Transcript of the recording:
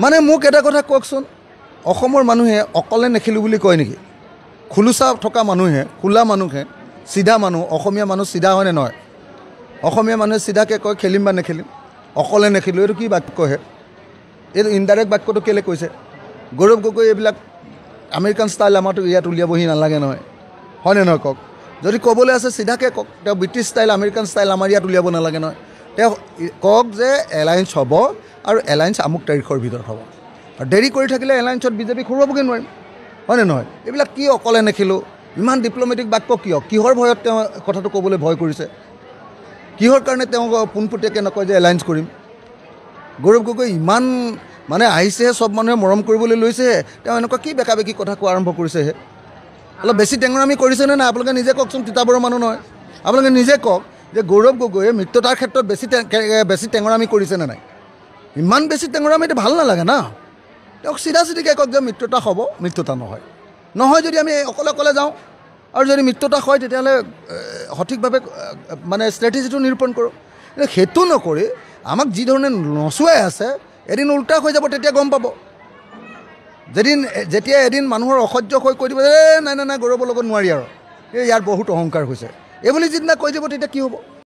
মানে মোক এটা কথা কওকচোন, অসমৰ মানুহে অকলে নেখেলোঁ বুলি কয় নেকি? খোলোচা থকা মানুহে, খোলা মানুহে, চিধা মানুহ, অসমীয়া মানুহ চিধা হয়নে নহয়? অসমীয়া মানুহে চিধাকৈ কয় খেলিম বা নেখেলিম, অকলে নেখেলোঁ। এইটো কি বাক্যহে? এইটো ইনডাইৰেক্ট বাক্যটো কেলৈ কৈছে? গৌৰৱ গগৈ এইবিলাক আমেৰিকান ষ্টাইল আমাৰতো ইয়াত উলিয়াবহি নালাগে নহয়, হয়নে নহয় কওক? যদি ক'বলৈ আছে চিধাকৈ কওক, তেওঁ ব্ৰিটিছ ষ্টাইল আমেৰিকান ষ্টাইল আমাৰ ইয়াত উলিয়াব নালাগে নহয়। তেওঁ কওক যে এলায়েন্স হ'ব আৰু এলায়েন্স আমুক তাৰিখৰ ভিতৰত হ'ব। আৰু দেৰি কৰি থাকিলে এলায়েন্সত বিজেপিক হৰুৱাবগৈ নোৱাৰিম, হয়নে নহয়? এইবিলাক কি অকলে নেখেলোঁ, ইমান ডিপ্ল'মেটিক বাক্য কিয়? কিহৰ ভয়ত তেওঁ কথাটো ক'বলৈ ভয় কৰিছে? কিহৰ কাৰণে তেওঁ পোনপটীয়াকৈ নকয় যে এলায়েন্স কৰিম? গৌৰৱ গগৈ ইমান মানে আহিছেহে, চব মানুহে মৰম কৰিবলৈ লৈছেহে, তেওঁ এনেকুৱা কি বেকা বেকি কথা কোৱা আৰম্ভ কৰিছেহে? অলপ বেছি টেঙৰামি কৰিছেনে নাই আপোনালোকে নিজে কওকচোন, তিতাবৰৰ মানুহ নহয়। আপোনালোকে নিজে কওক যে গৌৰৱ গগৈয়ে মিত্ৰতাৰ ক্ষেত্ৰত বেছি টেঙৰামি কৰিছেনে নাই? ইমান বেছি টেঙৰামিটো ভাল নালাগে না। তেওঁক চিধা চিধিকৈ কওক যে মিত্ৰতা হ'ব, মিত্ৰতা নহয়। নহয় যদি আমি অকলে অকলে যাওঁ, আৰু যদি মিত্ৰতা হয় তেতিয়াহ'লে সঠিকভাৱে মানে ষ্ট্ৰেটেজিটো নিৰূপণ কৰোঁ। সেইটো নকৰি আমাক যিধৰণে নচুৱাই আছে, এদিন উল্টা হৈ যাব, তেতিয়া গম পাব। যেতিয়া এদিন মানুহৰ অসহ্য হৈ কৈ দিব নাই নাই নাই গৌৰৱৰ লগত নোৱাৰি আৰু, এই ইয়াৰ বহুত অহংকাৰ হৈছে, এইবুলি যিদিনা কৈ দিব তেতিয়া কি হ'ব?